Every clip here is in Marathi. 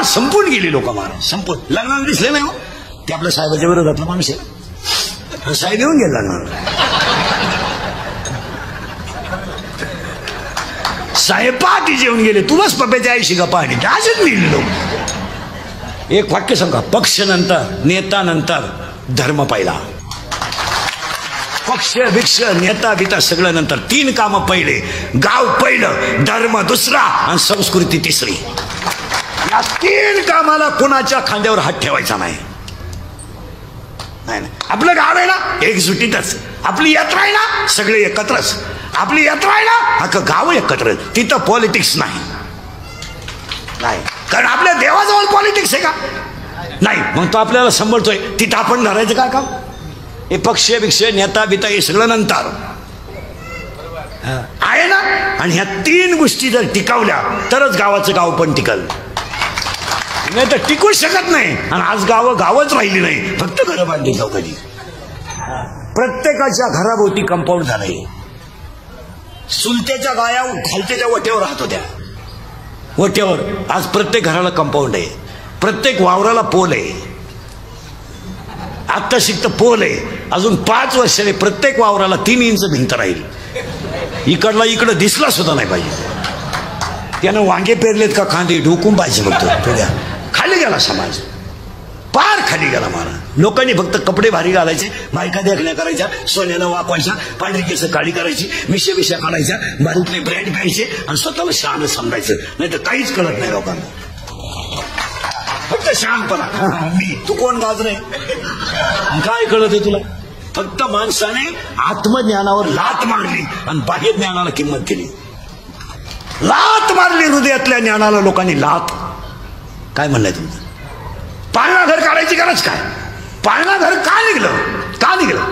संपून गेली लोक महाराज, संपून. लग्नाला दिसले नाही हो ते, आपल्या साहेबाच्या विरोधातला माणूस आहे. साहेब येऊन गेला लग्नाला. साहेब पहाटे जेवून गेले, तुलाच पप्याच्या आईशी का पहाटे असेच मिळले लोक. एक वाक्य सांगा, पक्ष नंतर, नेता नंतर, धर्म पहिला. पक्ष भिक्ष नेता बिता सगळं नंतर, 3 कामं पहिले. गाव पहिलं, धर्म दुसरा आणि संस्कृती तिसरी. या 3 कामाला कुणाच्या खांद्यावर हात ठेवायचा नाही. नाही, आपलं गाव आहे ना एकजुटीतच, आपली यात्रा आहे ना सगळे एकत्रच, आपली यात्रा आहे ना अख्खं गाव एकत्र, तिथं पॉलिटिक्स नाही. कारण आपल्या देवाजवळ पॉलिटिक्स आहे का? नाही. मग तो आपल्याला सांभाळतोय, तिथं आपण धरायचं काय काम? हे पक्ष भिक्ष नेता बिता हे सगळं नंतर आहे ना. आणि ह्या 3 गोष्टी जर टिकवल्या तरच गावाचं गाव पण टिकल, नाही तर टिकू शकत नाही. आणि आज गावच राहिली नाही, फक्त घरं बांधली चौकडी. प्रत्येकाच्या घराभोवती कंपाऊंड झालंय. सुलत्याच्या गाया खालत्याच्या वट्यावर राहत होत्या, वट्यावर. आज प्रत्येक घराला कंपाऊंड आहे, प्रत्येक वावराला पोल आहे. आत्ता शिकत पोल आहे, अजून 5 वर्षाने प्रत्येक वावराला 3 इंच भिंत राहील. इकडला इकडं दिसला सुद्धा नाही पाहिजे. त्यानं वांगे पेरलेत का कांदे ढोकून पाहिजे बघतो थोड्या. खाली गेला समाज, पार खाली गेला महाराज. लोकांनी फक्त कपडे भारी घालायचे, बायका देखण्या करायच्या, सोन्यानं वापरायच्या, पांढरी केस काळी करायची, मिशा बिशा काढायच्या, बारीतले ब्रँड घ्यायचे आणि स्वतःला शहाणं समजायचं. नाही तर काहीच कळत नाही लोकांना, फक्त शहाणपणा. मी तू कोण गाजरे, काय कळत आहे तुला? फक्त माणसाने आत्मज्ञानावर लात मारली आणि बाह्य ज्ञानाला किंमत केली. लात मारली हृदयातल्या ज्ञानाला लोकांनी लात. काय म्हणलंय तुमचं? पाळणा घर काढायची गरज काय? पाळणा घर का निघलं? का निघलं?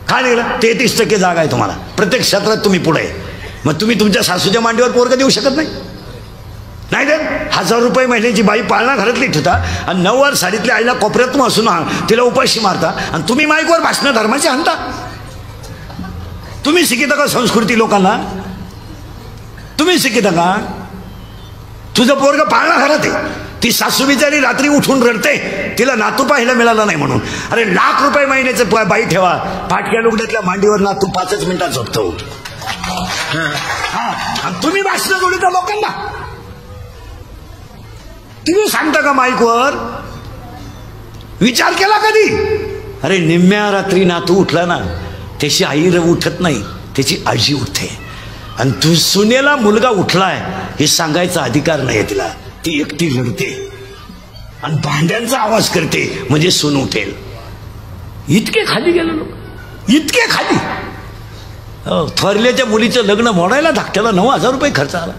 का निघलं? 33% जागा आहे तुम्हाला, प्रत्येक क्षेत्रात तुम्ही पुढे. मग तुम्ही तुमच्या सासूच्या मांडीवर पोरगं देऊ शकत नाही? नाही तर 1000 रुपये महिन्याची बाई पाळणा घरातली ठेवता आणि 9वार साडीतल्या आईला कोपऱ्यात असून तिला उपाशी मारता आणि तुम्ही माईकवर भाषण धर्माची आणता. तुम्ही शिकिता का संस्कृती लोकांना? तुम्ही शिकिता का? तुझं पोरग पाळणा घरात आहे, ती सासू बिचारी रात्री उठून रडते, तिला नातू पाहायला मिळाला नाही म्हणून. अरे लाख रुपये महिन्याचं बाई ठेवा, फाटक्या लुगड्यातल्या मांडीवर नातू 5च मिनिटात झोपतो. तुम्ही भाषण जोडता लोकांना. तुम्ही सांगता का माईकवर? विचार केला कधी? अरे निम्म्या रात्री नातू उठला ना, त्याची आई उठत नाही, त्याची आजी उठते. आणि तू सुनेला मुलगा उठलाय हे सांगायचा अधिकार नाही तिला. ती एकटी रडते आणि भांड्यांचा आवाज करते म्हणजे सून उठेल. इतके खाली गेले लोक, इतके खाली. थोरल्याच्या मुलीचं लग्न मोडायला धाकट्याला 9000 रुपये खर्च आला.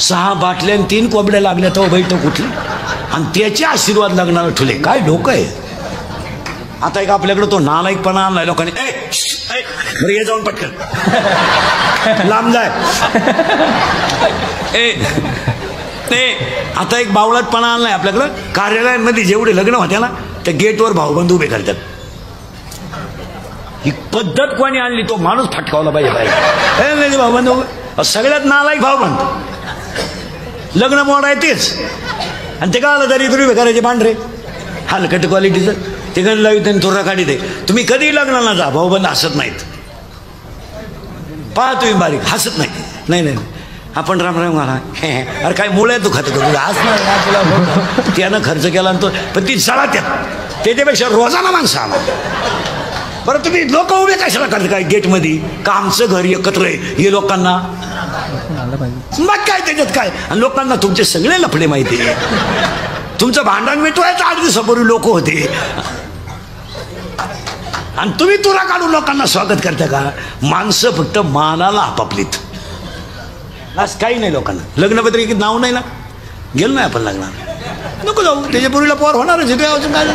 6 बाटल्या 3 कोंबड्या लागल्या तर बैठक उठली आणि त्याचे आशीर्वाद लग्नाला ठुले. काय लोक आहे. आता एक आपल्याकडे तो नालायकपणा आणलाय लोकांनी. बरं ये जाऊन पटकन लांब जाय. आता एक बावळटपणा आणलाय आपल्याकडं. कार्यालयांमध्ये जेवढे लग्न होत्या ना त्या गेटवर भाऊबंद उभे करतात. ही पद्धत कोणी आणली? तो माणूस फटकावला पाहिजे बाहेर. भाऊबंद सगळ्यात नालायक भाऊबंद. लग्न मोडाय तेच आणि ते काय तरी उभे करायचे पांढरे हलकट क्वालिटीचं. ते गण लावी त्यांनी थोडा काढी दे. तुम्ही कधी लग्नाला जा, भाऊबंद हसत नाहीत. पहा तुम्ही बारीक हसत नाही. नाही नाही आपण राम राम घाला. अरे काय मुळे तू खात तुला हसणार तुला. त्यानं खर्च केला तो, पण ती जळा त्याच्यापेक्षा रोजाना माणसं आला. बरं तुम्ही लोक उभे कशाला करता काय गेटमध्ये? का आमचं घर एकत्र आहे हे लोकांना मग काय त्याच्यात काय? आणि लोकांना तुमचे सगळे लफडे माहिती आहे. तुमचं भांडण मिटवायचं 8 दिवसापूर्वी लोक होते आणि तुम्ही तुरा काढून लोकांना स्वागत करता का? माणसं फक्त मानाला आपापलीत. आज काही नाही लोकांना. लग्नपत्रिकेत नाव नाही ना, गेलो नाही आपण लग्नाला, नको जाऊ. त्याच्यापूर्वीला पोर होणारच आहे. काय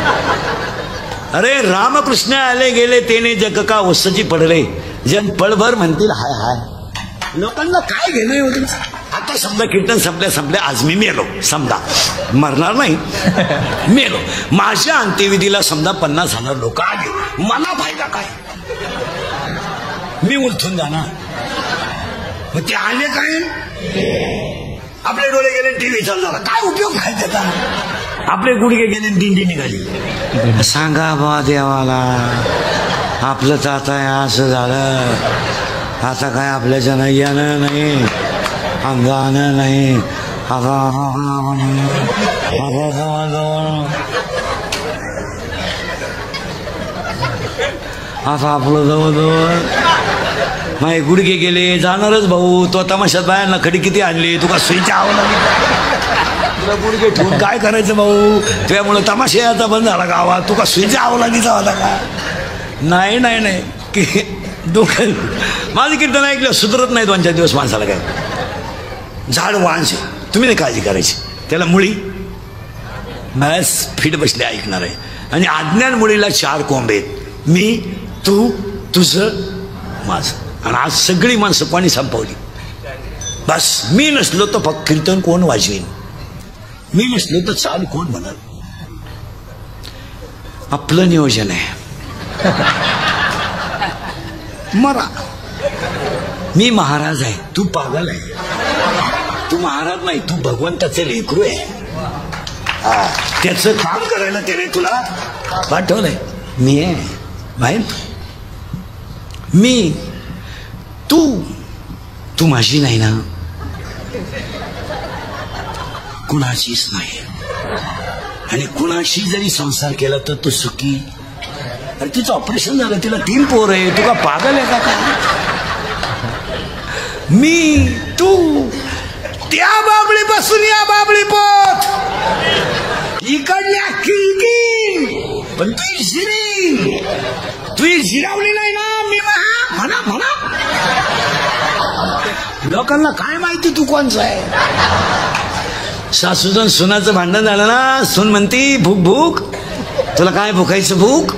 अरे रामकृष्ण आले गेले तेने जग का वसची पडले, जन पळभर म्हणतील हाय हाय. लोकांना काय घेणं होतं? आता समजा कीर्तन संपल्या आज मी मेलो, समजा मरणार नाही, मेलो. माझ्या अंत्यविधीला समजा 50,000 लोक आले, मला फायदा काय? मी उलथून जाणार. मग ते आले काय, आपले डोळे गेले टीव्ही चालू झाला, काय उपयोग काय त्याचा, आपले गुडघे गेले दिंडी निघाली. सांगा बा देवाला, आपलं तर आता असं झालं, आता काय आपल्याच्या नाही यानं नाही, गाणं नाही, आता आपलं जवळजवळ माझे गुडघे गेले, जाणारच भाऊ. तो तमाशात बायांना खडी किती आणली, तुका सुईच्या आव लागली, तुला गुडघे ठेवून काय करायचं भाऊ, त्यामुळे तमाशा याचा बंद झाला गावात, तुका सुईच्या आव लागलीचा होता का. नाही नाही नाही की डोकं माझं कीर्तन ऐकलं सुधरत नाही 2-4 दिवस माणसाला. काय झाड वांस तुम्ही नाही काळजी करायची, त्याला मुळी बस फिट बसले ऐकणार आहे. आणि अज्ञान मुळीला 4 कोंब आहेत, मी, तू, तुझं, माझं. आणि आज सगळी माणसं कोणी संपवली. बस मी नसलो तर फक्त कीर्तन कोण वाजवीन, मी नसलो तर चाल कोण म्हणाल. आपलं नियोजन आहे. मरा, मी महाराज आहे, तू पागल आहे. तू महाराज नाही, तू भगवंताचे लेकरू आहे. त्याचं काम करायला त्याने तुला पाठवलंय. मी आहे बाहेर, मी, तू माझी नाही ना, कुणाचीच नाही. आणि कुणाशी जरी संसार केला तर तू सुखी. अरे तिचं ऑपरेशन झालं, तिला 3 पोर आहे, तुला पागल आहे का. मी, तू, त्या बाबळीपासून या बाबळी पोत, इकडल्या खिडकी, पण तू शिरी, तू शिरावली नाही ना. मी म्हणा म्हणा, लोकांना काय माहिती तू कोणचं आहे. सासूजन सुनाचं भांडण झालं ना, सून म्हणती भूक भूक, तुला काय भुकायचं भूक,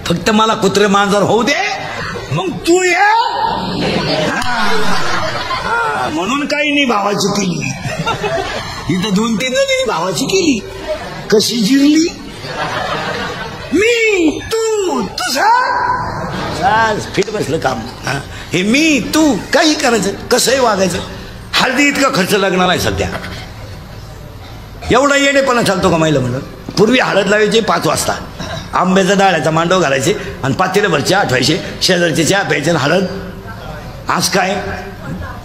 फक्त मला कुत्रे मांजर होऊ दे, मग तू ये. म्हणून काही नाही भावाची केली, इथं 2-3 जणी भावाची केली. कशी जिरली, मी, तू, तुझं फिट बसलं काम. हे मी, तू, काही करायचं, कसंही वागायचं. हळदी इतका खर्च लागणार आहे सध्या, एवढा येणेपणा चालतो का महिला म्हणलं. पूर्वी हळद लावायचे 5 वाजता, आंब्याचा डाळ्याचा मांडव घालायचे आणि पातेल्याभर चहा आठवायचे, शेजारचे चहा प्यायचे हळद. आज काय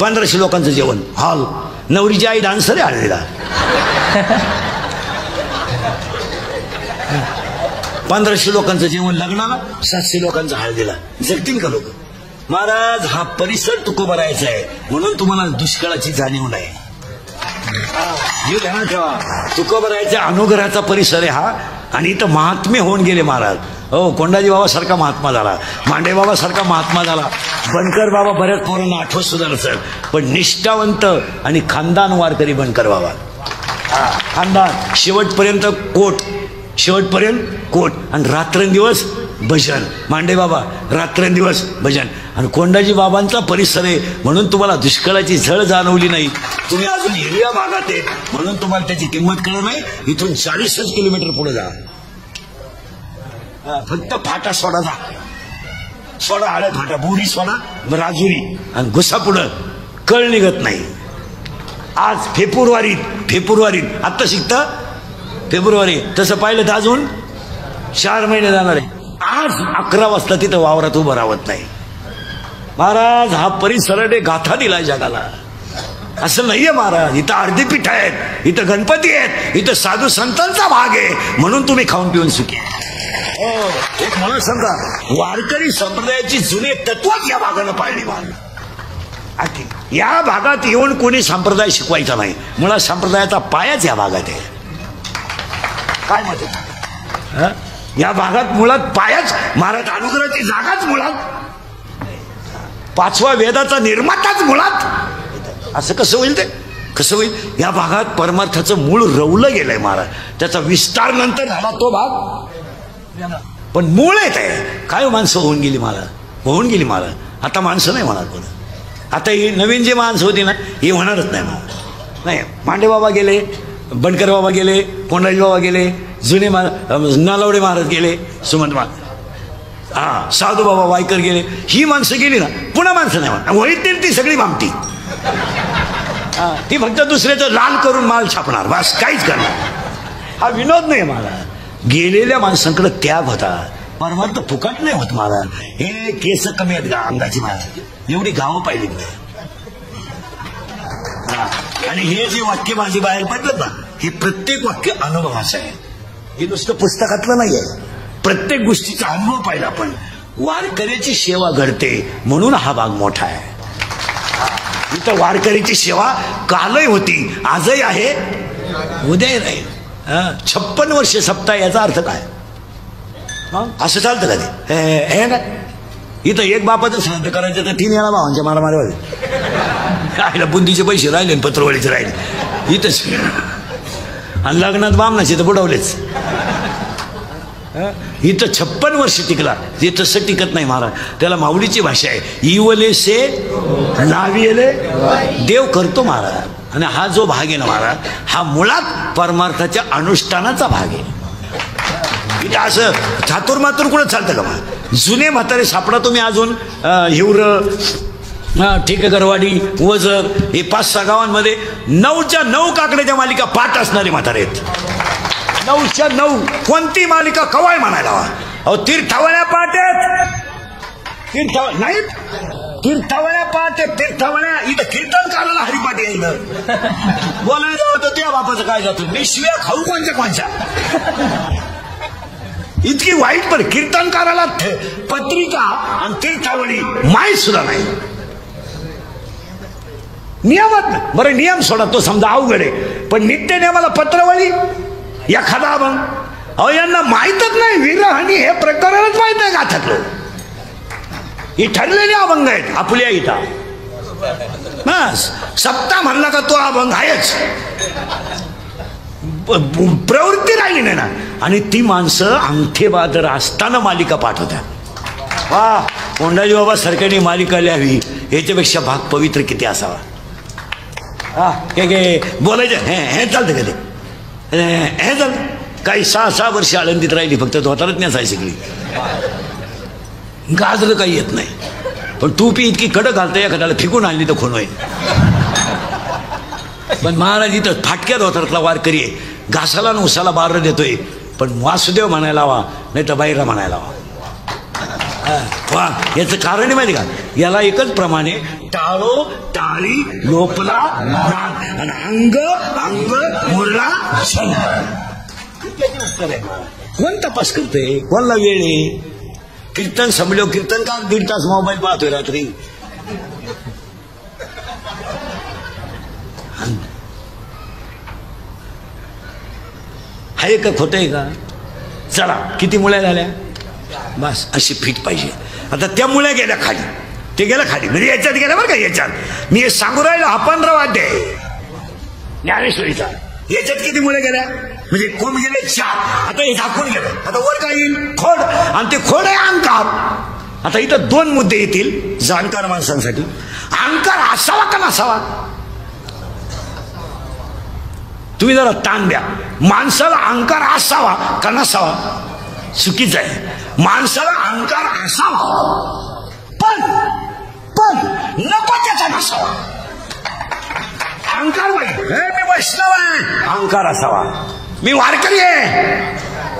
1500 लोकांचं जेवण, हॉल, नवरीची आई डान्सर आहे हळदीला. 1500 लोकांचं जेवण लग्नाला, 700 लोकांचं हळदीला. जगतील का लोक. महाराज हा परिसर तुकोबा राहायचा आहे, म्हणून तुम्हाला दुष्काळाची जाणीव नाही. हे ध्यानात ठेवा, तुकोबा राहायचा अनुग्रहाचा परिसर आहे हा. आणि इथं महात्मे होऊन गेले महाराज. हो, कोंडाजी बाबा सारखा महात्मा झाला, मांडे बाबा सारखा महात्मा झाला, बनकर बाबा बऱ्याच पोरांना आठवत सुद्धा नसेल, पण निष्ठावंत आणि खानदान वारकरी बनकर बाबा. खानदान शेवटपर्यंत कोट, शेवटपर्यंत कोट, आणि रात्रंदिवस भजन. मांडे बाबा रात्रंदिवस भजन. आणि कोंडाजी बाबांचा परिसर आहे म्हणून तुम्हाला दुष्काळाची झळ जाणवली नाही. तुम्ही अजून हिरव्या भागात आहे म्हणून तुम्हाला त्याची किंमत कळत नाही. इथून 40 किलोमीटर पुढे जा, फक्त फाटा सोडा जा, सोडा हळद फाटा, बोरी सोडा, राजुरी, आणि घुसा पुढं कळ निघत नाही. आज फेब्रुवारीत आत्ता शिकता फेब्रुवारी, तसं पाहिलं तर अजून 4 महिने जाणार आहे. आज 11 वाजता तिथं वावरात उभं राहत नाही. महाराज हा परिसर गाथा दिलाय जगाला. असं नाहीये महाराज, इथं अर्धी पीठ आहेत, इथं गणपती आहेत, इथं साधू संतांचा भाग आहे, म्हणून तुम्ही खाऊन पिऊन सुखी. एक मला सांगा, वारकरी संप्रदायाची जुने तत्वच या भागानं पाळली. या भागात येऊन कोणी संप्रदाय शिकवायचा नाही. मुळात संप्रदायाचा पायाच या भागात आहे. काय मत, या भागात मुळात पायाच, महाराज अनुग्रहाची जागाच मुळात, 5व्या वेदाचा निर्माताच मुळात. असं कसं होईल, ते कसं होईल. या भागात परमार्थाचं मूळ रवलं गेलंय महाराज. त्याचा विस्तार नंतर झाला तो भाग, पण मूळ येत आहे. काय माणसं होऊन गेली महाराज, होऊन गेली महाराज. आता माणसं नाही होणार कोण. आता ही नवीन जे माणसं होती ना, ही होणारच नाही महाराज. नाही, मांडे बाबा गेले, बनकर बाबा गेले, कोंडाजी बाबा गेले, जुने नालवडे महाराज गेले, सुमंत महाराज. हा साधू बाबा वायकर गेले, ही माणसं गेली ना पुन्हा माणसं नाही म्हणा, वळीतील ती सगळी भामटी. ती फक्त दुसऱ्याचं लाल करून माल छापणार, बस काहीच करणार. हा विनोद नाही मला. गेलेल्या माणसांकडे त्याग होता, परमार्थ फुकट नाही होत महाराज. हे केस कमी आहेत का अंगाची महाराज, एवढी गावं पाहिली नाही. आणि हे जे वाक्य माझी बाहेर पडलं ना, हे प्रत्येक वाक्य अनुभवाचं आहे, हे नुसतं पुस्तकातलं नाही आहे. प्रत्येक गोष्टीचा अनुभव पाहिला आपण. वारकऱ्याची सेवा घडते म्हणून हा भाग मोठा आहे. इथं वारकऱ्याची सेवा कालही होती, आजही आहे, उद्याही राहील. 56 वर्ष सप्ताह याचा अर्थ काय? असं चालतं का ते? हे ना इथं एक बापाचं श्राद्ध करायचं तर 3 वेळा भावांच्या मारामारी व्हायला, बुंदीचे पैसे राहिले, पत्रवळीचे राहिले इथंच. आणि लग्नात बामणाचे तर बुडवलेच. इथं 56 वर्ष टिकला, ते तसं टिकत नाही महाराज. त्याला माऊलीची भाषा आहे, इवले से लाविले देव करतो महाराज. आणि हा जो भाग आहे ना महाराज, हा मुळात परमार्थाच्या अनुष्ठानाचा भाग आहे. इथं असं चातुर्मातुर कुठं चालतं का महाराज? जुने म्हातारे सापडा तुम्ही अजून हिवर, ठेकेकरवाडी, वजर, हे 5-6 गावांमध्ये 9च्या 9 काकड्याच्या मालिका पाठ असणारे म्हातारे आहेत. 9च्या 9 कोणती मालिका कवाय म्हणायला हवा. अहो तीर्थावळ्या पाठ आहेत, तीर्थावळ नाही, तीर्थावळ्या पाठ आहेत, तीर्थावळ्या. इथं कीर्तन करायला हरिपाठ यायलं बोलायला होतं, त्या बापाचं काय जातं, मी शिव्या खाऊ कोणच्या. इतकी वाईट पण कीर्तनकाराला पत्रिका आणि तीर्थावळी माहीत सुद्धा नाही. नियमात बरं, नियम सोडा तो समजा अवघड आहे, पण नित्य नियमाला पत्रवळी एखादा अभंग, अहो यांना माहीतच नाही. विरहानी हे प्रकरणच माहीत नाही गाथातलं. ही ठरलेले अभंग आहेत आपल्या इथं. बस सप्ताह म्हणला का तो अभंग आहेच, प्रवृत्ती राहिली नाही ना. आणि ती माणसं अंगठे बादर असताना मालिका पाठवतात. वा, कोंडाजी बाबा सरकारने मालिका लिहावी, याच्यापेक्षा भाग पवित्र किती असावा. बोलायचं हे चालतं का ते? हे चालतं. काही 6 वर्ष आळंदीत राहिली, फक्त धोतारच नेसायची सगळी, गाजर काही येत नाही. पण टोपी इतकी कडक घालता, एखाद्याला फिकून आणली तर खून होईल. पण महाराज इथं फाटक्या धोतारातला वारकरी आहे, घासाला आणि उसाला बार देतोय, पण वासुदेव म्हणायला हवा, नाही तर बाईरा म्हणायला हवा. वा, याचं कारण माहिती का? याला एकच प्रमाणे टाळो टाळी लोपला आणि अंग अंग मुरला. कोण तपास करते, कोणला वेळ आहे? कीर्तन संभलो, कीर्तन का 1.5 तास मोबाईल पाहतोय रात्री. आहे का खोटं आहे का? चला किती मुळ्या झाल्या, बस अशी फिट पाहिजे. आता त्या मुळ्या गेल्या खाली, ते गेल्या खाली, म्हणजे याच्यात गेल्या बरं का. याच्यात मी हे सांगू राहिलो, हा 15वा अध्याय ज्ञानेश्वरीचा. याच्यात किती मुळे गेल्या, म्हणजे कोण गेले 4. आता हे झाकून गेलं, आता वर काय येईल? खोड. आणि ते खोड आहे अहंकार. आता इथं 2 मुद्दे येतील जाणकार माणसांसाठी. अहंकार असावा का नसावा? तुम्ही जरा ताण द्या. माणसाला अहंकार असावा का नसावा? चुकीचं आहे. माणसाला अहंकार असावा, पण नको त्याचा नसावा. अहंकार वाईट, मी वैष्णव आहे, अहंकार असावा. मी वारकरी आहे,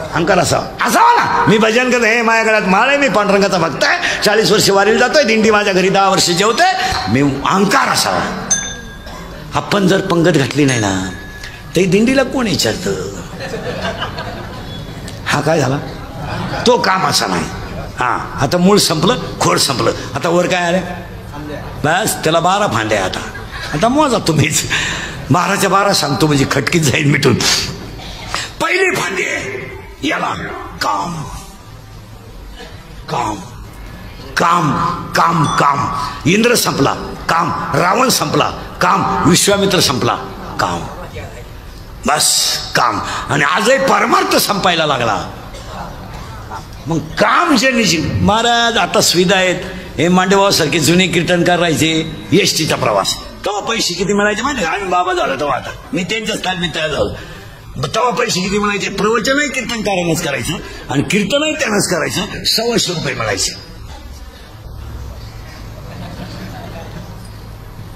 अहंकार असावा ना. मी भजन करतो, हे माझ्या गळ्यात माळ आहे, मी पांडुरंगाचा भक्त आहे, 40 वर्ष वारीला जातोय, दिंडी माझ्या घरी 10 वर्ष जेवतोय, मी अहंकार असावा. आपण जर पंगत घातली नाही ना, ते दिंडीला कोण विचारतं? हा काय झाला, तो काम असा नाही. हा, आता मूळ संपलं, खोड संपलं, आता वर काय आलं? बस त्याला 12 फांद्या. आता मोजा तुम्हीच. 12च्या 12 सांगतो म्हणजे खटकीत जाईल मिटून. पहिली फांदी आहे याला काम काम काम काम काम. इंद्र संपला, काम. रावण संपला, काम. विश्वामित्र संपला, काम. बस काम. आणि आजही परमार्थ संपायला लागला. मग काम जे निजी महाराज आता सुविधा आहेत. हे मांडेभावासारखे जुने कीर्तनकार राहायचे, एसटीचा प्रवास, तेव्हा पैसे किती मिळायचे माहिती? आम्ही बाबा झालो तेव्हा. आता मी त्यांच्याच तालमीत तयार झालो. तेव्हा पैसे किती म्हणायचे? प्रवचनही कीर्तनकारांनाच करायचं आणि कीर्तनही त्यांनाच करायचं, 125 रुपये मिळायचे.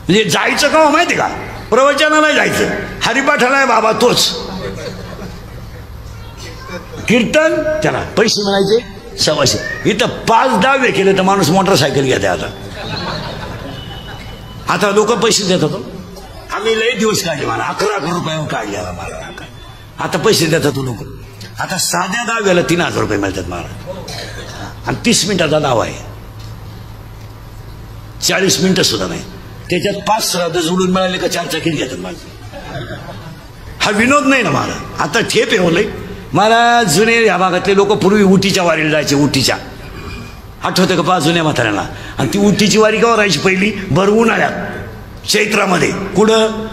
म्हणजे जायचं का माहिती का? प्रवचनाला जायचं, हरिपाठाला बाबा तोच, कीर्तन त्याला पैसे मिळायचे 125. इथं 5-10 केले तर माणूस मोटरसायकल घेते. आता लोक पैसे देतात. आम्ही लय दिवस काढले, मला 11 रुपये काढले मला. आता पैसे देतात लोक. आता साध्या 10 3,000 रुपये मिळतात मला. आणि 30 मिनिटाचा दावा आहे, 40 मिनिटं सुद्धा नाही. त्याच्यात 5 श्राद्ध जोडून मिळाले का 4 चाकीत घेतात मला. हा विनोद नाही ना मला. आता ठेप आहे मला. जुने या भागातले लोक पूर्वी उटीच्या वारीला जायचे. उटीच्या आठवते का? 5 जुन्या म्हाताऱ्यांना. आणि ती उटीची वारी केव्हा राहायची? पहिली भर उन्हाळ्यात चैत्रामध्ये. कुठं?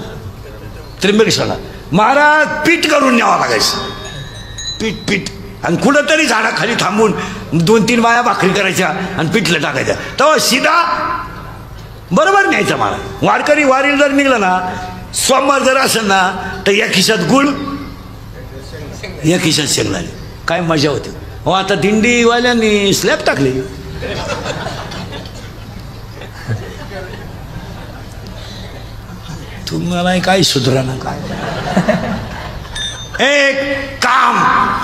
त्र्यंबकेश्वरला. महाराज पीठ करून न्यावं लागायचं, पीठ. आणि कुठंतरी झाडाखाली थांबून 2-3 बाया भाकरी करायच्या आणि पिठलं टाकायच्या. तेव्हा सीधा बरोबर न्यायचा मला. वारकरी वारीला जर निघला ना, सोमवार जर असेल ना, तर या खिशात गुळ, या खिशात शेंगदाणे. काय मजा होती. हो आता दिंडीवाल्यांनी स्लॅब टाकले. तुम्हाला काय सुधरा ना काय. एक काम.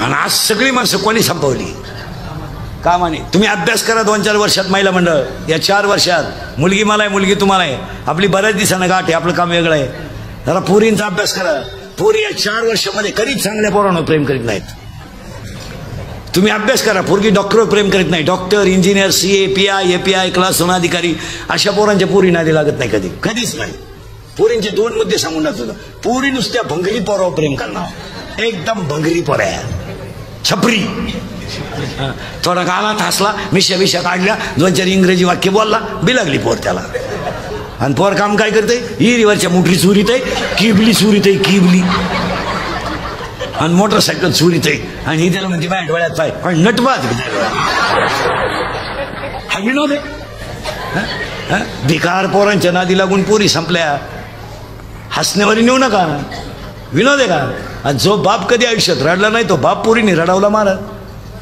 आणि आज सगळी माणसं कोणी संपवली कामाने. तुम्ही अभ्यास करा 2-4 वर्षात महिला मंडळ. या 4 वर्षात मुलगी मला आहे, मुलगी तुम्हाला आहे. आपली बऱ्याच दिवसानं गाठ आहे, आपलं काम वेगळं आहे. जरा पोरींचा अभ्यास करा. पोरी या 4 वर्षामध्ये कधीच चांगल्या पोरांवर प्रेम करीत नाहीत. तुम्ही अभ्यास करा. पोरगी डॉक्टरवर प्रेम करीत नाही. Doctor, engineer, CA, PI, API, class अधिकारी अशा पोरांच्या पोरी नादी लागत नाही कधी, कधीच नाही. पोरींचे 2 मुद्दे सांगून टाकतो. पोरी नुसत्या भंगरी पोरावर प्रेम करणार, एकदम भंगरी पोऱ्या, छपरी. थोडा गालात हसला, मिशा काढल्या, 2-4 इंग्रजी वाक्य बोलला, बिलागली पोर त्याला. आणि पोर काम काय करते? इरीवरच्या मोटरी चोरीत आहे, किबली चोरीत आहे, किबली. आणि मोटरसायकल चोरीत आहे. आणि ही त्याला म्हणते माझ्या डोळ्यात पाय. पण नटबाज. हा विनोद आहे. भिकार पोरांच्या नादी लागून पोरी संपल्या. हसण्यावर नेऊ नका. विनोद आहे का? जो बाप कधी आयुष्यात रडला नाही तो बाप पोरीने रडावला मारत.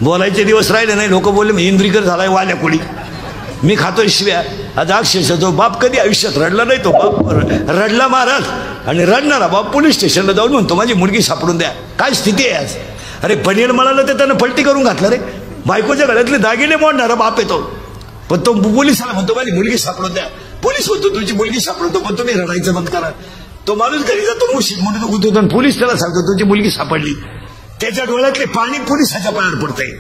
बोलायचे दिवस राहिले नाही. लोक बोलले इंद्रिकर झालाय वाल्या कोळी, मी खातोय शिव्या. आज अक्षरशः जो बाप कधी आयुष्यात रडला नाही तो बाप रडला मारत. आणि रडणारा बाप पोलीस स्टेशनला जाऊन म्हणतो माझी मुलगी सापडून द्या. काय स्थिती आहे आज. अरे पनीर म्हणाला तर त्यानं पलटी करून घातलं रे. बायकोच्या गळ्यातले दागिने मोडणारा बाप येतो, पण तो पोलिसाला म्हणतो माझी मुलगी सापडून द्या. पोलीस म्हणतो तुझी मुलगी सापडतो, पण तुम्ही रडायचं बंद करा. तो माणूस घरी जातो, मुशीत म्हणून गुंतवतो, आणि पोलीस त्याला सांगतो तुझी मुलगी सापडली. त्याच्या डोळ्यातले पाणी पोलिसाच्या पायावर पडतंय.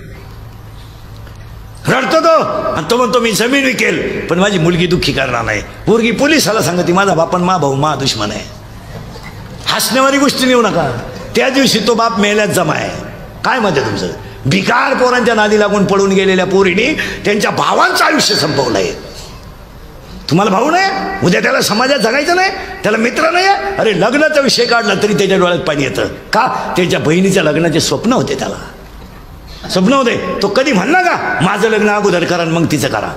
रडतो तो आणि तो म्हणतो मी जमीन विकेल पण माझी मुलगी दुःखी करणार नाही. पोरगी पोलिसाला सांगते माझा बापन मा भाऊ मा दुश्मन आहे. हसण्यावारी गोष्टी नेऊ नका. त्या दिवशी तो बाप मेल्यात जमा आहे. काय मत आहे तुमचं? भिकार पोरांच्या नादी लागून पळून गेलेल्या पोरीने त्यांच्या भावांचं आयुष्य संपवलंय. तुम्हाला भाऊ नाही, उद्या त्याला समाजात जगायचं नाही, त्याला मित्र नाही. अरे लग्नाचा विषय काढला तरी त्याच्या डोळ्यात पाणी येतं. का? त्याच्या बहिणीच्या लग्नाचे स्वप्न होते, त्याला स्वप्न होते. तो कधी म्हणला का माझं लग्न अगोदर करा मग तिचं करा?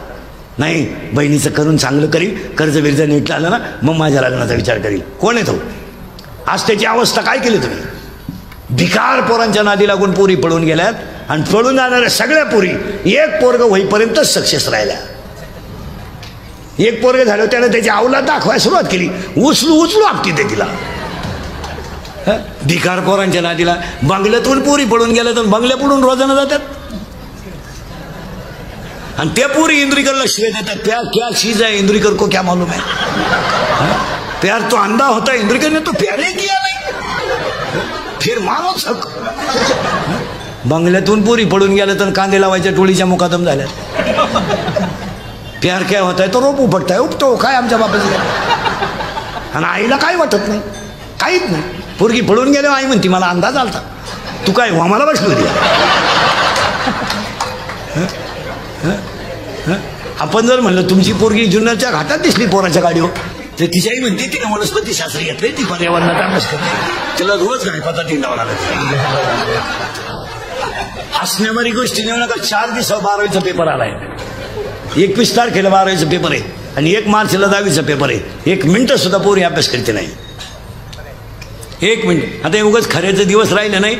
नाही, बहिणीचं करून चांगलं करील, कर्ज बिर्ज नीट आलं ना मग माझ्या लग्नाचा विचार करील. कोण आहे तो? आज त्याची अवस्था काय केली तुम्ही? भिकार पोरांच्या नादी लागून पोरी पळून गेल्यात. आणि पळून जाणाऱ्या सगळ्या पोरी एक पोरग होईपर्यंतच सक्सेस राहिल्या. एक पोरग झालं त्याने त्याची अवलाद दाखवायला सुरुवात केली. उचलू आपटी ते तिला. भिकार पोरांच्या नादीला बंगल्यातून पोरी पळून गेल्या तर बंगल्या पडून रोजानं जातात. आणि त्या पोरी इंद्रिकरला शिवाय देतात. प्यार क्या चीज है, इंद्रिकर को क्या मालूम है. प्यार तो अंधा होता है, इंद्रिकर ने तो प्यार ही किया नहीं, फिर मारो छक. बंगल्यातून पोरी पळून गेल्या तर कांदे लावायच्या टोळीच्या मुकादम झाल्या. प्यार क्या होता है तो रोप उपटता है, उपतो काय आमच्या बापाचं. आणि आईला काय वाटत नाही, काहीच नाही. पोरगी पळून गेले आई म्हणती मला अंदाज आलता, तू काय वामाला बसली होती. आपण जर म्हणलं तुमची पोरगी जुन्नरच्या घाटात दिसली पोराच्या गाडीवर तर तिची आई म्हणते तिने वनस्पती शास्त्र घेतले, ती पर्यावरणाचा अभ्यास करते, तिला रोज गायपाता तिंडावं लागत. हसण्यामारी गोष्टी नेऊ नका. 4 दिवसावर 12वीचा पेपर आलाय. 21 तारखेला 12वीचा पेपर आहे आणि 1 मार्चला 10वीचा पेपर आहे. 1 मिनिट सुद्धा पोरी अभ्यास करते नाही. एक मिनिट, आता उगाच खऱ्याचे दिवस राहिले नाही.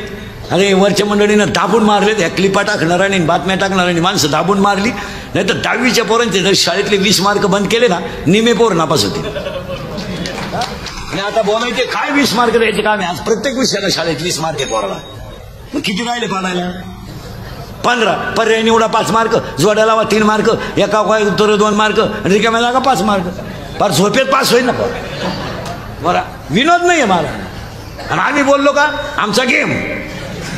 अरे वरच्या मंडळीनं दाबून मारलेत, ह्या क्लिपा टाकणाऱ्याने बातम्या टाकणाऱ्याने माणसं दाबून मारली. नाही तर 10वीच्या पोरांचे जर शाळेतले 20 मार्क बंद केले ना, निमे पोर नापास होते. आता बोलायचे काय 20 मार्क द्यायचे काम आहे? आज प्रत्येक विषयाला शाळेत 20 मार्क आहे पोराला. मग किती राहिले पाडायला? 15. पर्याय निवडा 5 मार्क, जोड्या लावा 3 मार्क, एका काय उत्तर 2 मार्क, रिकाम्या जागा 5 मार्क. फार झोपेत पास होईल ना बरं. विनोद नाही आहे मला. आणि आम्ही बोललो का आमचा गेम,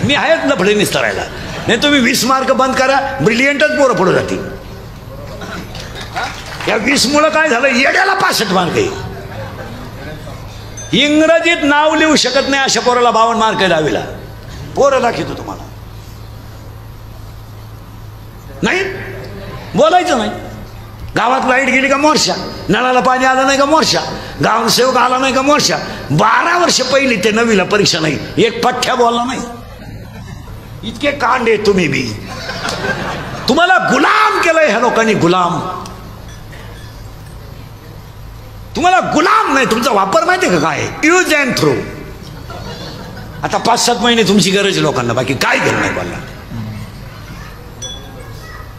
मी आहेच लफडे निस्तरायला. नाही तुम्ही 20 मार्क बंद करा, ब्रिलियंटच पोरं पुढे जातील. या 20 मुळे काय झालं, येड्याला 65 मार्क आहे. इंग्रजीत नाव लिहू शकत नाही अशा पोराला 52 मार्क आहे 10वीला. पोरं दाखवतो तुम्हाला. नाही बोलायचं नाही. गावात लाईट गेली का मोर्चा, नळाला पाणी आलं नाही का मोर्चा, गावसेवक आला नाही का मोर्चा. 12 वर्ष पहिली ते 9वीला परीक्षा नाही, एक पठ्ठ्या बोलला नाही. इतके कांडे तुम्ही बी. तुम्हाला गुलाम केलंय ह्या लोकांनी, गुलाम. तुम्हाला गुलाम नाही, तुमचा वापर माहितीये का काय? Use and throw. आता 5-7 महिने तुमची गरज आहे लोकांना, बाकी काय केलं नाही बोलला.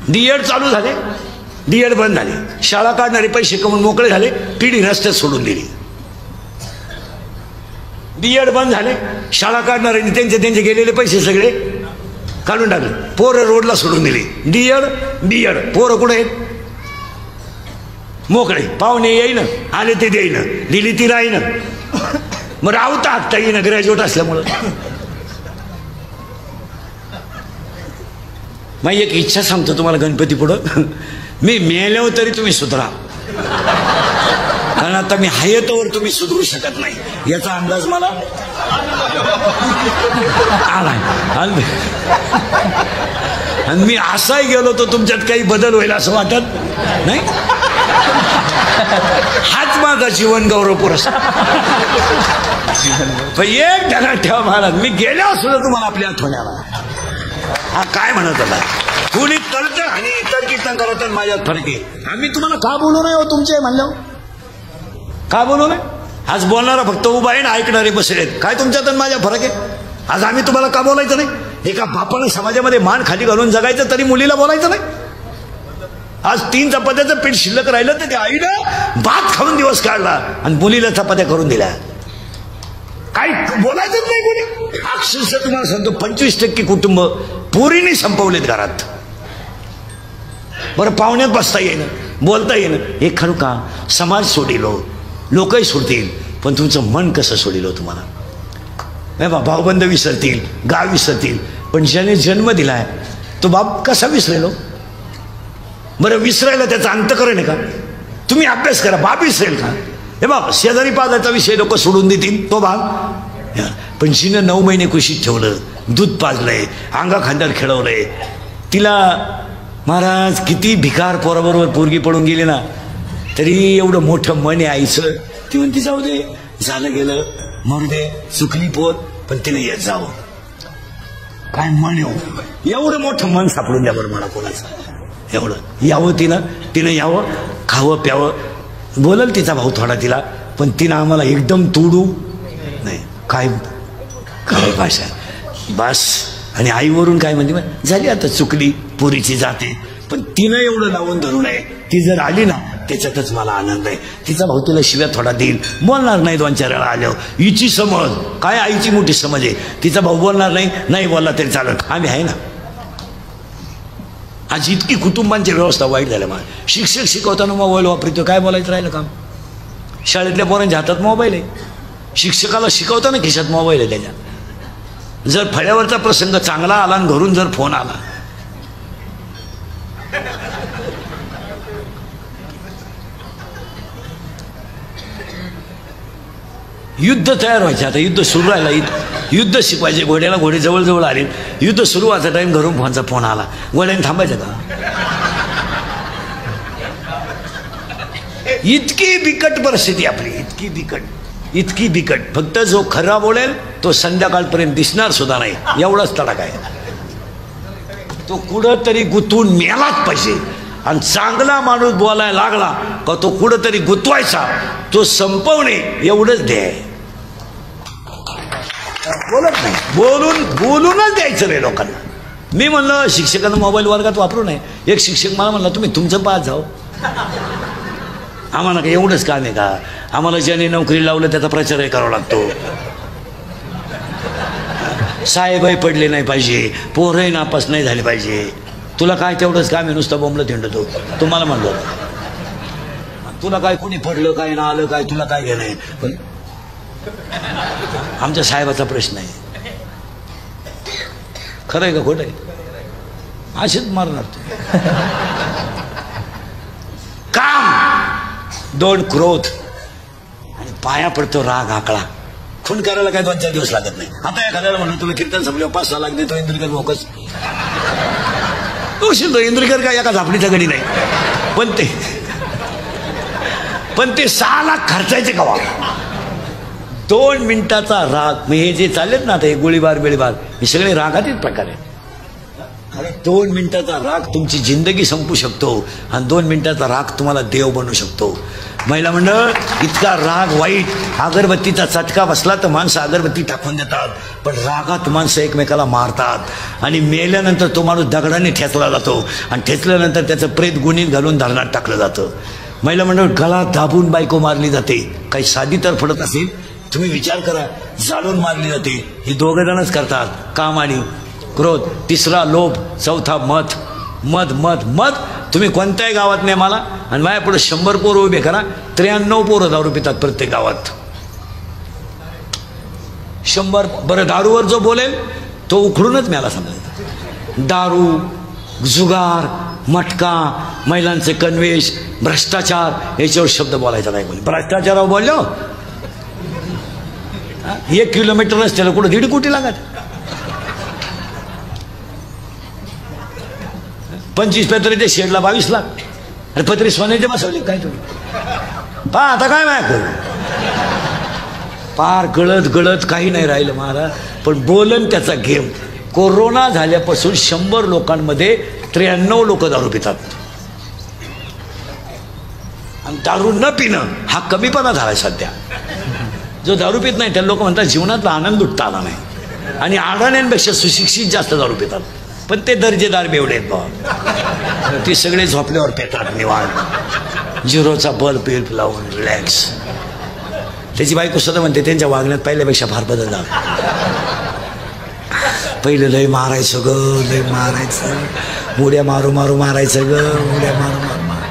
डीएड चालू झाले, डीएड बंद झाले. शाळा काढणारे पैसे कमवून मोकळे झाले, पिढी रस्त्यात सोडून दिली. डीएड बंद झाले, शाळा काढणाऱ्यांनी त्यांचे गेलेले पैसे सगळे काढून टाकले, पोरं रोडला सोडून दिली. डीएड बीएड पोरं कुठे आहेत? मोकळे. पाहुणे येईन, आले ते देईन, दिली ती राहीन. मग राहता हाकता येईन ग्रॅज्युएट असल्यामुळं. मग एक इच्छा सांगतो तुम्हाला गणपती पुढं, मी मेल्यावर तरी तुम्ही सुधरा. कारण आता मी आहे तोवर तुम्ही सुधरू शकत नाही याचा अंदाज मला आलाय. आणि मी असाही गेलो तर तुमच्यात काही बदल होईल असं वाटत नाही. हाच माझा जीवन गौरव पुरस्कार. एक ध्यानात ठेवा महाराज, मी गेल्यावर सुद्धा तुम्हाला आपल्या आठवण्याला. हा काय म्हणत होता, कुणी तळत आणि इतर कीर्तन करत माझ्यात फरक आहे. आम्ही तुम्हाला का बोलू नये हो तुमचे म्हणलं, का बोलू नये? आज बोलणारा फक्त उभा आहे ना, ऐकणारे बसलेत. काय तुमच्यात माझ्या फरक आहे? आज आम्ही तुम्हाला का बोलायचं नाही? एका बापाने समाजामध्ये मान खाली घालून जगायचं तरी मुलीला बोलायचं नाही. आज 3 चपात्याचं पीठ शिल्लक राहिलं तर त्या आईनं भात खाऊन दिवस काढला आणि मुलीला चपात्या करून दिल्या. काही बोलायचंच नाही कोणी. अक्षरशः तुम्हाला सांगतो 25% कुटुंब पोरीने संपवलेत घरात. बरं पाहुण्यात बसता येईन, बोलता येईन. हे खरं का समाज सोडिलो, लोकही सोडतील, पण तुमचं मन कसं सोडिलो तुम्हाला? भाऊबंद विसरतील, गाव विसरतील, पण ज्याने जन्म दिलाय तो बाप कसा विसरेलो? बरं विसरायला त्याचा अंतकरण आहे का? तुम्ही अभ्यास करा, बाप विसरेल का? हे बाप शेजारी पाजाचा विषय लोक सोडून देतील, तो बाप. पण जिनं 9 महिने कुशीत ठेवलं, दूध पाजलंय, अंगा खांद्यावर खेळवलंय तिला. महाराज किती भिकार पोराबरोबर पोरगी पडून गेली ना, तरी एवढं मोठं मन आहे आईचं. ती म्हणती जाऊ दे, झालं गेलं, मरू दे, चुकली पोर, पण तिने येत जावं. काय मन येऊ, एवढं मोठं मन सापडून द्या बरं मला कोणाचं. एवढं यावं तिनं यावं, खावं प्यावं. बोलल तिचा भाऊ थोडा तिला, पण तिनं आम्हाला एकदम तोडू नाही. काय काय भाषा बस. आणि आईवरून काय म्हणते, झाली आता चुकली, पोरीची जाते, पण तिनं एवढं लावून धरू नये. ती जर आली ना त्याच्यातच मला आनंद आहे. तिचा भाऊ तिला शिव्या थोडा देईल, बोलणार नाही 2-4 वेळा आल्यावर. हिची समज काय, आईची मोठी समज आहे. तिचा भाऊ बोलणार नाही, नाही बोलला तरी चालत, आम्ही आहे ना. आज इतकी कुटुंबांची व्यवस्था वाईट झाल्या. मला शिक्षक शिकवताना मोबाईल वापरतो, काय बोलायचं राहिलं काम? शाळेतल्या पोरांच्या हातात मोबाईल आहे, शिक्षकाला शिकवताना खिशात मोबाईल आहे त्याच्या. जर फळ्यावरचा प्रसंग चांगला आला आणि घरून जर फोन आला, युद्ध तयार व्हायचे. आता युद्ध सुरू राहिला, युद्ध शिकवायचे. घोड्याला घोडे जवळ आले, युद्ध सुरू व्हायचा टाइम घरून फोनचा फोन आला, घोड्याने थांबायचं का? इतकी बिकट परिस्थिती आपली, इतकी बिकट. फक्त जो खरा बोलेल तो संध्याकाळपर्यंत दिसणार सुद्धा नाही, एवढाच तडाखा आहे. तो कुठं तरी गुंतून मेलाच पाहिजे. आणि चांगला माणूस बोलायला लागला का तो कुठं तरी गुंतवायचा, तो संपवणे एवढंच ध्येय. बोलत नाही. बोलूनच द्यायचं रे लोकांना. मी म्हणलं शिक्षकांना मोबाईल वर्गात वापरू नये. एक शिक्षक मला म्हणला तुम्ही तुमचं पाहत जाओ, आम्हाला काय एवढंच काम आहे का? आम्हाला ज्याने नोकरी लावलं त्याचा प्रचारही करावा लागतो. साहेबही पडले नाही पाहिजे, पोरही नापास नाही झाले पाहिजे. तुला काय तेवढंच काम आहे, नुसतं बोंबलं थिंडतो. तुम्हाला म्हणलो तुला काय कोणी पडलं काय ना आलं काय, तुला काय घेणं आहे. पण आमच्या साहेबाचा प्रश्न आहे. खरं आहे का खोटं आहे? असेच मारणार तुम्ही. काम, दोन क्रोध आणि पाया पडतो राग आकळा. खून करायला काय 2-4 दिवस लागत नाही. आता एखाद्याला म्हणून तुला कीर्तन संपल्यावर 5-6 लाख देतो इंद्रिकर मोकच. तो इंद्रिकर काय एका झापडीचा गडी नाही. पण ते 6 लाख खर्चायचे कवा? 2 मिनिटाचा राग. हे जे चाललेत ना आता हे गोळीबार बिळीबार हे सगळे रागातील प्रकार आहेत. अरे 2 मिनिटाचा राग तुमची जिंदगी संपू शकतो आणि 2 मिनिटाचा राग तुम्हाला देव बनवू शकतो. महिला मंडळ, इतका राग वाईट. अगरबत्तीचा चटका बसला तर माणसं अगरबत्ती टाकून देतात, पण रागात माणसं एकमेकाला मारतात आणि मेल्यानंतर तो माणूस दगडाने ठेचला जातो आणि ठेचल्यानंतर त्याचं प्रेत गुणीत घालून धरणात टाकलं जातं. महिला मंडळ, गळा दाबून बायको मारली जाते. काही साधी तर फडत असेल, तुम्ही विचार करा, जाळून मारली जाते. ही 2 जणच करतात, काम आणि क्रोध. 3रा लोभ, 4था मध. मध मध मध. तुम्ही कोणत्याही गावात नाही मला आणि माझ्या पुढे 100 पोरं उभे करा, 93 पोरं दारू पितात प्रत्येक गावात. 100. बरं, दारूवर जो बोलेल तो उखडूनच मला समजायचं. दारू, जुगार, मटका, महिलांचे कन्वेष, भ्रष्टाचार याच्यावर शब्द बोलायचा नाही. बोल भ्रष्टाचारावर बोललो 1 किलोमीटर रस्त्याला कुठं 1.5 कोटी लागत. 25 पत्रे शेडला 22 लाख. अरे पत्रे सोन्याचे बसवले काय तुम्ही? पहा आता काय माय करू. पार गळत काही नाही राहिलं महाराज. पण बोलन त्याचा गेम. कोरोना झाल्यापासून 100 लोकांमध्ये 93 लोक दारू पितात. आणि दारू न पिणं हा कमीपणा झालाय सध्या. जो दारू पित नाही त्या लोक म्हणतात जीवनातला आनंद लुटता आला नाही. आणि अडाण्यांपेक्षा सुशिक्षित जास्त दारू पितात. पण ते दर्जेदार बेवडे आहेत बाबा. ते सगळे झोपल्यावर पेतात निवांत, 0चा बल्ब लावून रिलॅक्स. त्याची बायको सुद्धा म्हणते त्यांच्या वागण्यात पहिल्यापेक्षा फार बदल झाला. पहिलं लय मारायचं ग, लय मारायचं, उड्या मारू मारू मारायचं ग, उड्या मारू मारू मार.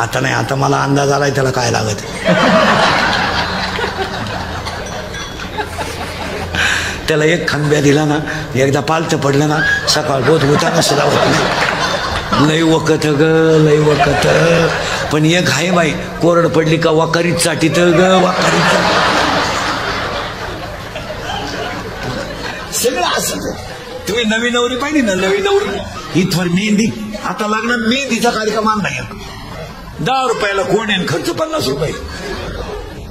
आता नाही, आता मला अंदाज आलाय त्याला काय लागत. त्याला एक खांब्या दिला ना, एकदा पालथं पडलं ना, सकाळ बोध होताना सुद्धा होत नाही. लय वकत ग, लय वकत. पण एक आहे बाई, कोरड पडली का वाकारीत चाटीत ग, वाकारीत. सगळं असं. तुम्ही नवी नवरी पाहिली ना, नवी नवरी इथवर मेहंदी. आता लागणार मेहंदीचा कार्यक्रम नाही. 10 रुपयाला कोण आहे, खर्च 50 रुपये.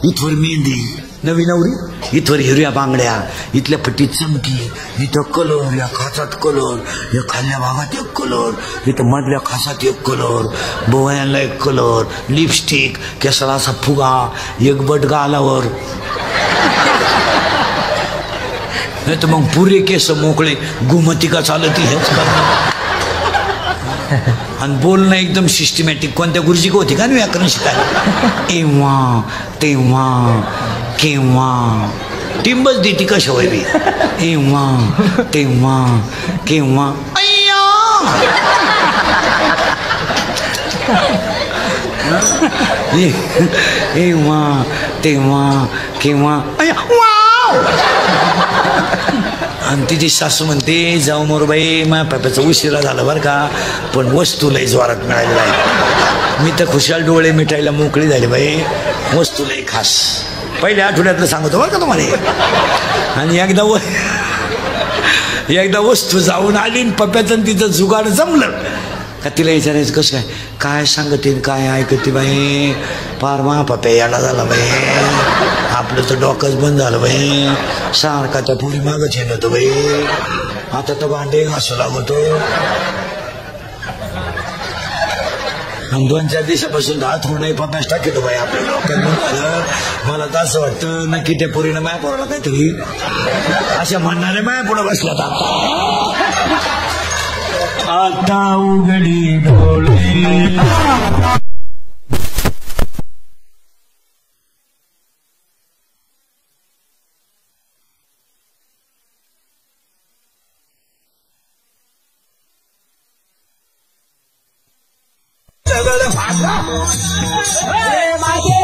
इथवर मेहंदी, नवी नवरी, इथवर हिरव्या बांगड्या, इथल्या पट्टीत चमकी, इथं कलर, या खासात कलर, या खाल्ल्या भागात एक कलर, इथं मधल्या खासात एक कलर, बोयांना एक कलर, लिपस्टिक, केसाला असा फुगा, एक बट गालावर. नाही तर मग पुरे केस मोकळे, घुमती का चालती हेच करणार. आणि बोलणं एकदम सिस्टमॅटिक. कोणत्या गुरुजी होती का व्याकरण शिकायला? एव्हा तेव्हा केव्हा टिंबच देती का शवय बी. एव्हा तेव्हा केव्हा अय्या. एव्हा तेव्हा केव्हा अय्या. आणि तिची सासू म्हणते जाऊ मोरबाई, माझ्या पप्पाचा उशिरा झाला बरं का, पण वस्तू लई जोरात मिळालेला आहे. मी तर खुशाल डोळे मिठायला मोकळी झाली बाई. वस्तू लई खास. पहिल्या आठवड्यातलं सांगतो बरं का तुम्हाला. आणि एकदा वस्तू जाऊन आली आणि पप्प्याचं तिचं जुगाड जमलं का तिला विचारायचं कसं काय सांगते काय ऐकते बाई. पार मा पप्प्या याडा झाला बाई. आपलं तर डोकंच बंद झालं बाई. सारखा त्या पुरी मागच येत होतं बाई. आता तर भांडे घासू लागतो. आणि 2-4 दिवसापासून हात होऊन नाही पन्नास टाके तो बाई आपल्या लोकांना. मला तर असं वाटतं नक्की त्या पोरीनं माया पोराला काहीतरी अशा म्हणणारे माया पुढे बसल्यात. आता उघडी डोळे माझे